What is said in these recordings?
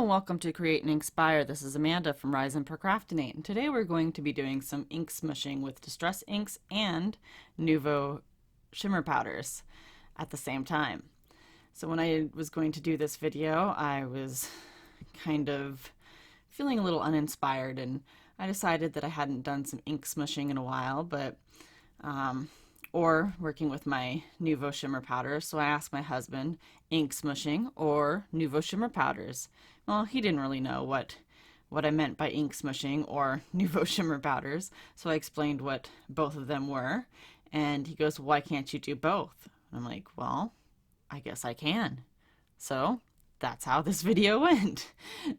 and welcome to Create and Inspire. This is Amanda from Rise and Procraftinate, and today we're going to be doing some ink smushing with Distress inks and Nuvo Shimmer powders at the same time. So when I was going to do this video, I was kind of feeling a little uninspired, and I decided that I hadn't done some ink smushing in a while, or working with my Nuvo Shimmer powder. So I asked my husband, ink smushing or Nuvo Shimmer powders? Well, he didn't really know what I meant by ink smushing or Nuvo Shimmer powders, so I explained what both of them were, and he goes, why can't you do both? And I'm like, well, I guess I can. So that's how this video went.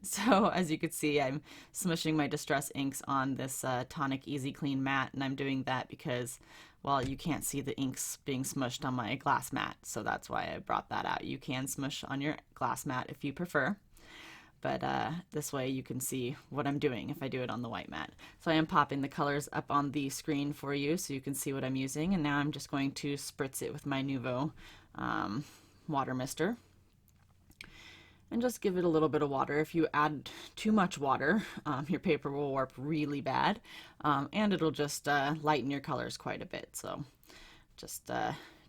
So as you can see, I'm smushing my Distress inks on this Tonic Easy Clean mat, and I'm doing that because, well, you can't see the inks being smushed on my glass mat, so that's why I brought that out. You can smush on your glass mat if you prefer, but this way you can see what I'm doing if I do it on the white mat. So I am popping the colors up on the screen for you so you can see what I'm using, and now I'm just going to spritz it with my Nuvo water mister. And just give it a little bit of water. If you add too much water, your paper will warp really bad, and it'll just lighten your colors quite a bit. So just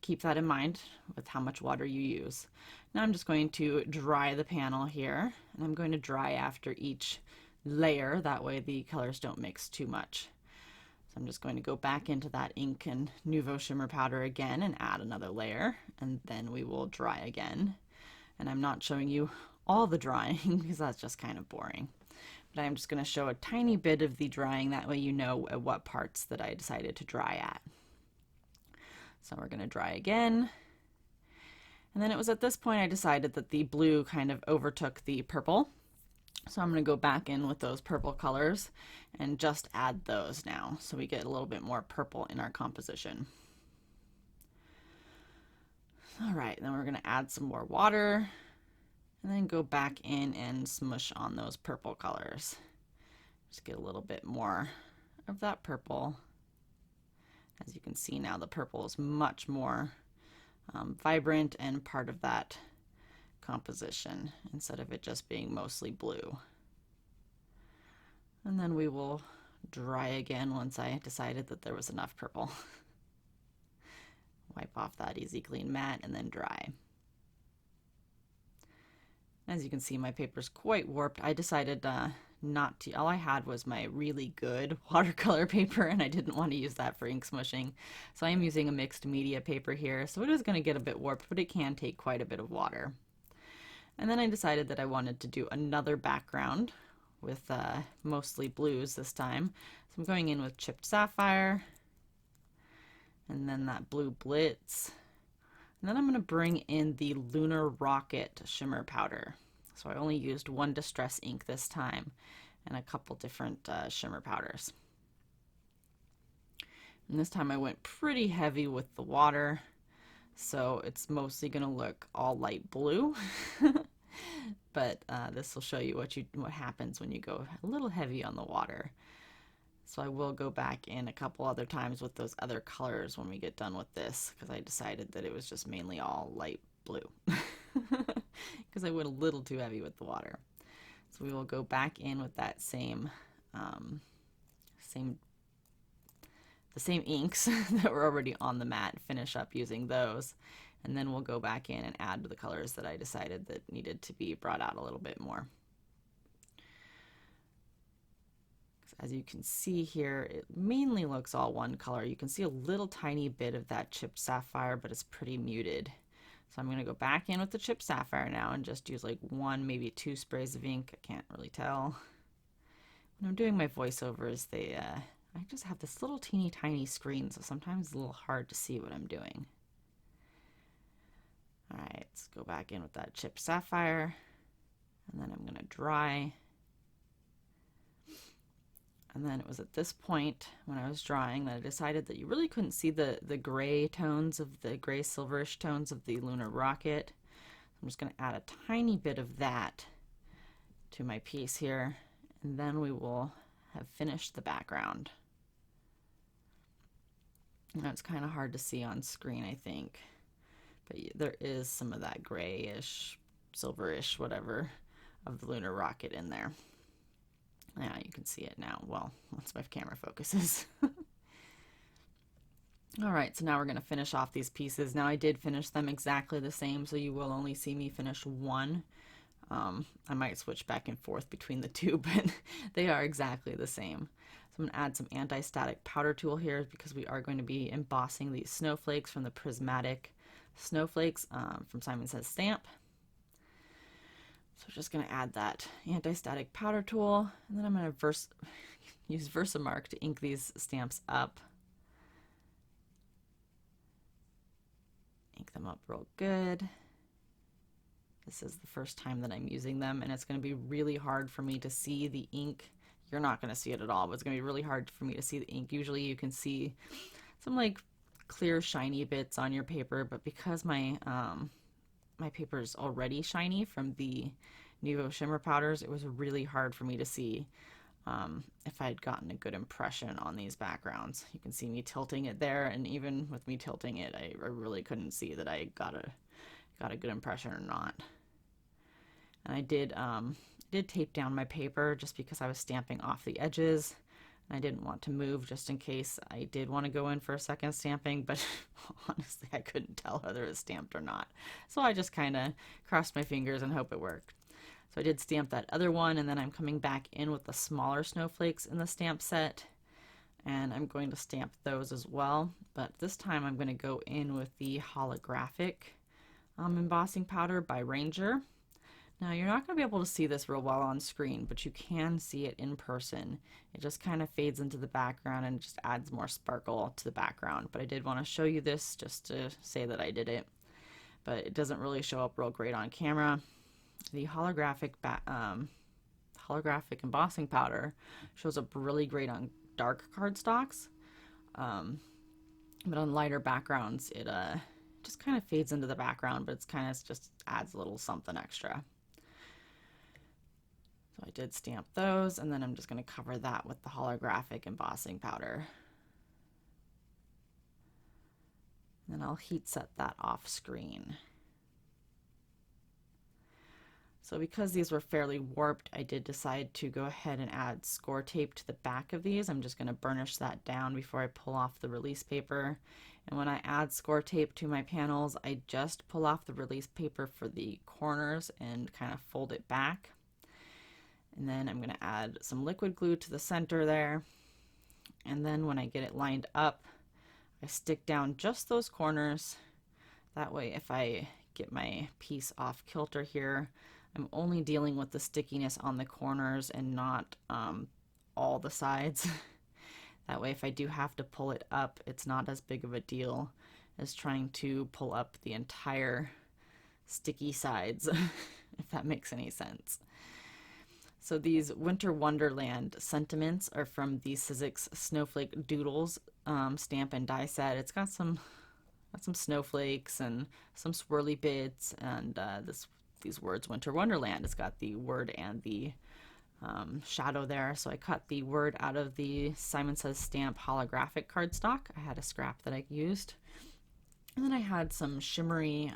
keep that in mind with how much water you use. Now I'm just going to dry the panel here, and I'm going to dry after each layer. That way the colors don't mix too much. So I'm just going to go back into that ink and Nuvo Shimmer powder again and add another layer, and then we will dry again. And I'm not showing you all the drying because that's just kind of boring. But I'm just going to show a tiny bit of the drying, that way you know at what parts that I decided to dry at. So we're going to dry again. And then it was at this point I decided that the blue kind of overtook the purple. So I'm going to go back in with those purple colors and just add those now so we get a little bit more purple in our composition. All right, then we're going to add some more water and then go back in and smush on those purple colors. Just get a little bit more of that purple. As you can see now, the purple is much more vibrant and part of that composition instead of it just being mostly blue. And then we will dry again once I decided that there was enough purple. Wipe off that easy clean mat and then dry. As you can see, my paper's quite warped. I decided not to, all I had was my really good watercolor paper, and I didn't want to use that for ink smushing. So I am using a mixed media paper here, so it is going to get a bit warped, but it can take quite a bit of water. And then I decided that I wanted to do another background with mostly blues this time. So I'm going in with chipped sapphire, and then that blue Blitz. And then I'm going to bring in the Lunar Rocket shimmer powder. So I only used one Distress ink this time and a couple different shimmer powders. And this time I went pretty heavy with the water, so it's mostly going to look all light blue. But this will show you what happens when you go a little heavy on the water. So I will go back in a couple other times with those other colors when we get done with this, because I decided that it was just mainly all light blue because I went a little too heavy with the water. So we will go back in with that same the same inks that were already on the mat, finish up using those, and then we'll go back in and add the colors that I decided that needed to be brought out a little bit more. As you can see here, it mainly looks all one color. You can see a little tiny bit of that chipped sapphire, but it's pretty muted. So I'm going to go back in with the chipped sapphire now and just use like one, maybe two sprays of ink. I can't really tell. When I'm doing my voiceovers, I just have this little teeny tiny screen, so sometimes it's a little hard to see what I'm doing. All right, let's go back in with that chipped sapphire, and then I'm going to dry. And then it was at this point when I was drying that I decided that you really couldn't see the gray tones of the gray silverish tones of the Lunar Rocket. I'm just going to add a tiny bit of that to my piece here, and then we will have finished the background. Now it's kind of hard to see on screen, I think, but there is some of that grayish, silverish, whatever, of the Lunar Rocket in there. Yeah, you can see it now. Well, once my camera focuses. All right, so now we're going to finish off these pieces. Now I did finish them exactly the same, so you will only see me finish one. I might switch back and forth between the two, but they are exactly the same. So I'm going to add some anti-static powder tool here because we are going to be embossing these snowflakes from the Prismatic Snowflakes from Simon Says Stamp. So I'm just going to add that anti-static powder tool, and then I'm going to use VersaMark to ink these stamps up. Ink them up real good. This is the first time that I'm using them, and it's going to be really hard for me to see the ink. You're not going to see it at all, but it's going to be really hard for me to see the ink. Usually you can see some like clear shiny bits on your paper, but because my my paper is already shiny from the Nuvo Shimmer powders, it was really hard for me to see if I had gotten a good impression on these backgrounds. You can see me tilting it there, and even with me tilting it, I really couldn't see that I got a good impression or not. And I did tape down my paper just because I was stamping off the edges. I didn't want to move just in case I did want to go in for a second stamping, but honestly I couldn't tell whether it was stamped or not. So I just kind of crossed my fingers and hope it worked. So I did stamp that other one, and then I'm coming back in with the smaller snowflakes in the stamp set, and I'm going to stamp those as well. But this time I'm going to go in with the Holographic embossing powder by Ranger. Now you're not going to be able to see this real well on screen, but you can see it in person. It just kind of fades into the background and just adds more sparkle to the background. But I did want to show you this just to say that I did it. But it doesn't really show up real great on camera. The holographic embossing powder shows up really great on dark cardstocks. But on lighter backgrounds, it just kind of fades into the background, but it's kind of just adds a little something extra. So I did stamp those, and then I'm just going to cover that with the holographic embossing powder. And then I'll heat set that off screen. So because these were fairly warped, I did decide to go ahead and add score tape to the back of these. I'm just going to burnish that down before I pull off the release paper. And when I add score tape to my panels, I just pull off the release paper for the corners and kind of fold it back. And then I'm going to add some liquid glue to the center there. And then when I get it lined up, I stick down just those corners. That way, if I get my piece off kilter here, I'm only dealing with the stickiness on the corners and not all the sides. That way, if I do have to pull it up, it's not as big of a deal as trying to pull up the entire sticky sides, if that makes any sense. So these Winter Wonderland sentiments are from the Sizzix Snowflake Doodles stamp and die set. It's got some snowflakes and some swirly bits, and these words Winter Wonderland. It's got the word and the shadow there. So I cut the word out of the Simon Says Stamp holographic cardstock. I had a scrap that I used. And then I had some shimmery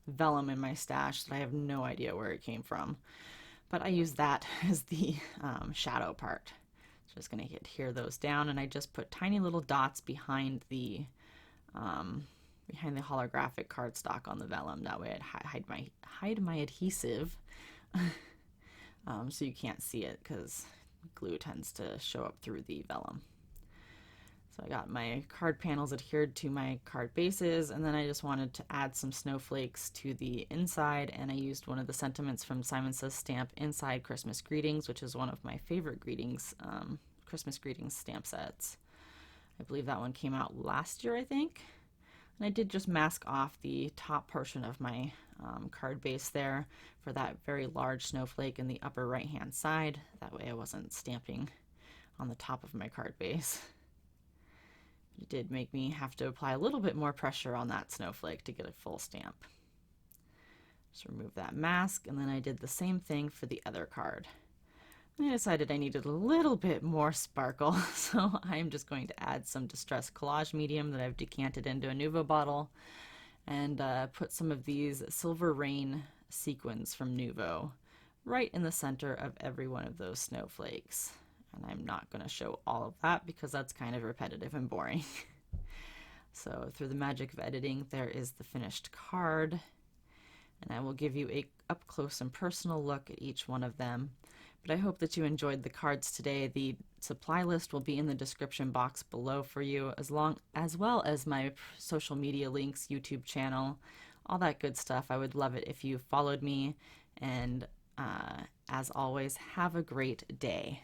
vellum in my stash that I have no idea where it came from. But I used that as the shadow part. So just going to adhere those down, and I just put tiny little dots behind the holographic cardstock on the vellum. That way I'd hide my adhesive so you can't see it because glue tends to show up through the vellum. So I got my card panels adhered to my card bases, and then I just wanted to add some snowflakes to the inside, and I used one of the sentiments from Simon Says Stamp Inside Christmas Greetings, which is one of my favorite greetings, Christmas greetings stamp sets. I believe that one came out last year, I think. And I did just mask off the top portion of my card base there for that very large snowflake in the upper right hand side. That way I wasn't stamping on the top of my card base. It did make me have to apply a little bit more pressure on that snowflake to get a full stamp. Just remove that mask, and then I did the same thing for the other card. And I decided I needed a little bit more sparkle, so I'm just going to add some Distress Collage Medium that I've decanted into a Nuvo bottle, and put some of these Silver Rain sequins from Nuvo right in the center of every one of those snowflakes. And I'm not going to show all of that because that's kind of repetitive and boring. So through the magic of editing, there is the finished card. And I will give you a up close and personal look at each one of them. But I hope that you enjoyed the cards today. The supply list will be in the description box below for you, as well as my social media links, YouTube channel, all that good stuff. I would love it if you followed me. And as always, have a great day.